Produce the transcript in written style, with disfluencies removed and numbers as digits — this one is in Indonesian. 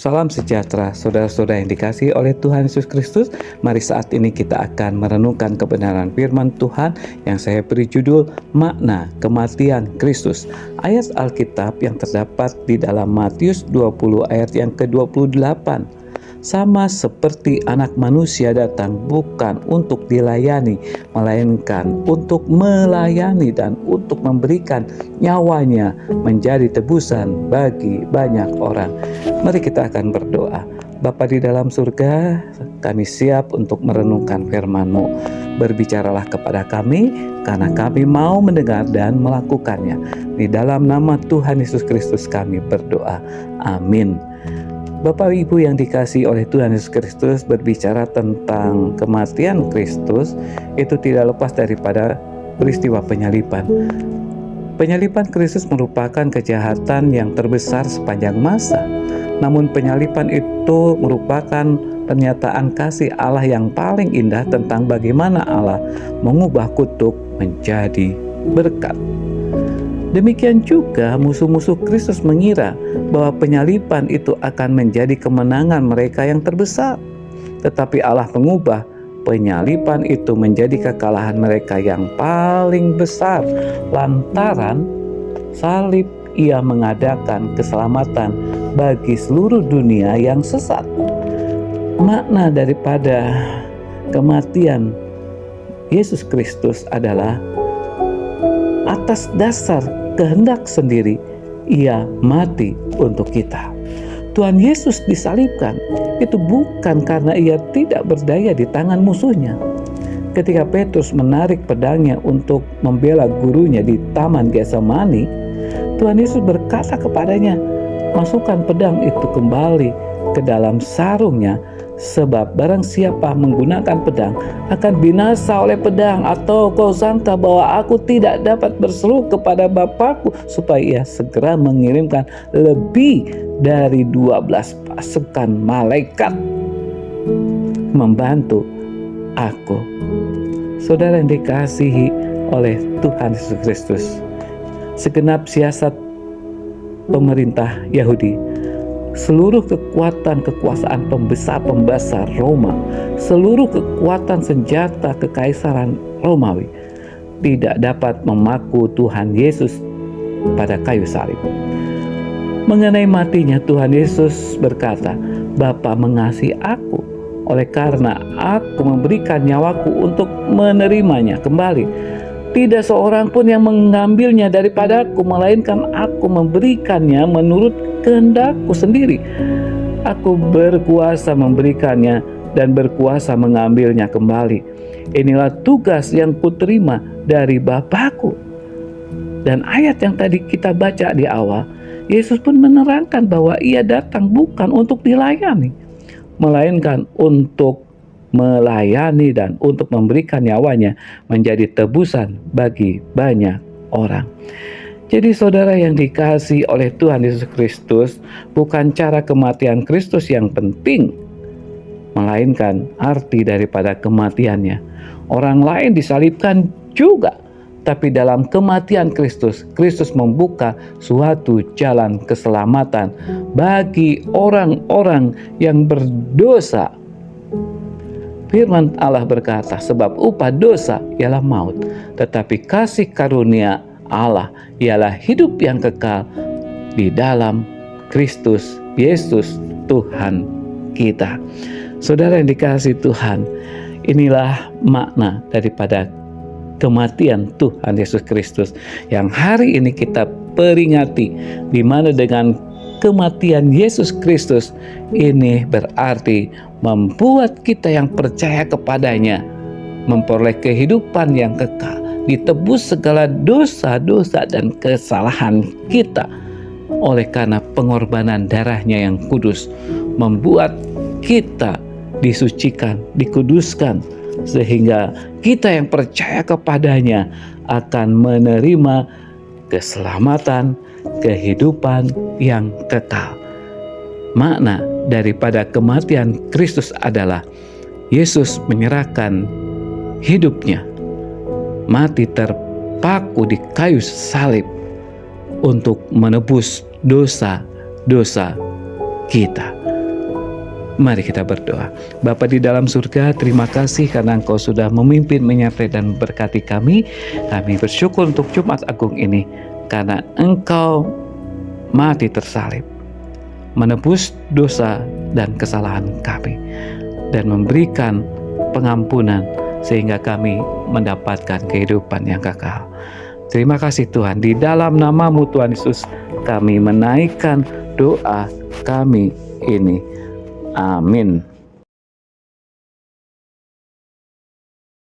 Salam sejahtera, saudara-saudara yang dikasihi oleh Tuhan Yesus Kristus. Mari saat ini kita akan merenungkan kebenaran firman Tuhan yang saya beri judul Makna Kematian Kristus. Ayat Alkitab yang terdapat di dalam Matius 20 ayat yang ke-28. Sama seperti anak manusia datang bukan untuk dilayani, melainkan untuk melayani dan untuk memberikan nyawanya menjadi tebusan bagi banyak orang. Mari kita akan berdoa. Bapa di dalam surga, kami siap untuk merenungkan firman-Mu. Berbicaralah kepada kami, karena kami mau mendengar dan melakukannya. Di dalam nama Tuhan Yesus Kristus kami berdoa. Amin. Bapak Ibu yang dikasihi oleh Tuhan Yesus Kristus, berbicara tentang kematian Kristus itu tidak lepas daripada peristiwa penyaliban. Penyaliban Kristus merupakan kejahatan yang terbesar sepanjang masa. Namun penyaliban itu merupakan pernyataan kasih Allah yang paling indah tentang bagaimana Allah mengubah kutuk menjadi berkat. Demikian juga musuh-musuh Kristus mengira bahwa penyaliban itu akan menjadi kemenangan mereka yang terbesar. Tetapi Allah mengubah penyaliban itu menjadi kekalahan mereka yang paling besar. Lantaran salib Ia mengadakan keselamatan bagi seluruh dunia yang sesat. Makna daripada kematian Yesus Kristus adalah atas dasar kehendak sendiri Ia mati untuk kita. Tuhan Yesus disalibkan itu bukan karena Ia tidak berdaya di tangan musuhnya. Ketika Petrus menarik pedangnya untuk membela gurunya di Taman Getsemani, Tuhan Yesus berkata kepadanya, "Masukkan pedang itu kembali ke dalam sarungnya, sebab barang siapa menggunakan pedang akan binasa oleh pedang. Atau kau sangka bahwa aku tidak dapat berseru kepada Bapakku supaya Ia segera mengirimkan lebih dari 12 pasukan malaikat membantu aku?" Saudara yang dikasihi oleh Tuhan Yesus Kristus, segenap siasat pemerintah Yahudi, seluruh kekuatan kekuasaan pembesar Roma, seluruh kekuatan senjata kekaisaran Romawi tidak dapat memaku Tuhan Yesus pada kayu salib. Mengenai matinya, Tuhan Yesus berkata, "Bapa mengasihi aku, oleh karena aku memberikan nyawaku untuk menerimanya kembali. Tidak seorang pun yang mengambilnya daripadaku, melainkan aku memberikannya menurut kehendakku sendiri. Aku berkuasa memberikannya dan berkuasa mengambilnya kembali. Inilah tugas yang kuterima dari Bapakku." Dan ayat yang tadi kita baca di awal, Yesus pun menerangkan bahwa Ia datang bukan untuk dilayani, melainkan untuk melayani dan untuk memberikan nyawanya menjadi tebusan bagi banyak orang. Jadi saudara yang dikasihi oleh Tuhan Yesus Kristus, bukan cara kematian Kristus yang penting, melainkan arti daripada kematiannya. Orang lain disalibkan juga, tapi dalam kematian Kristus, Kristus membuka suatu jalan keselamatan bagi orang-orang yang berdosa. Firman Allah berkata, "Sebab upah dosa ialah maut, tetapi kasih karunia Allah ialah hidup yang kekal di dalam Kristus Yesus Tuhan kita." Saudara yang dikasihi Tuhan, inilah makna daripada kematian Tuhan Yesus Kristus yang hari ini kita peringati, di mana dengan kematian Yesus Kristus ini berarti membuat kita yang percaya kepadanya memperoleh kehidupan yang kekal, ditebus segala dosa-dosa dan kesalahan kita oleh karena pengorbanan darahnya yang kudus, membuat kita disucikan, dikuduskan, sehingga kita yang percaya kepadanya akan menerima keselamatan, kehidupan yang kekal. Makna daripada kematian Kristus adalah Yesus menyerahkan hidupnya, mati terpaku di kayu salib untuk menebus dosa-dosa kita. Mari kita berdoa. Bapa di dalam surga, terima kasih karena Engkau sudah memimpin, menyertai dan berkati kami. Kami bersyukur untuk Jumat Agung ini karena Engkau mati tersalib, menebus dosa dan kesalahan kami dan memberikan pengampunan sehingga kami mendapatkan kehidupan yang kekal. Terima kasih Tuhan, di dalam nama-Mu Tuhan Yesus kami menaikkan doa kami ini. Amin.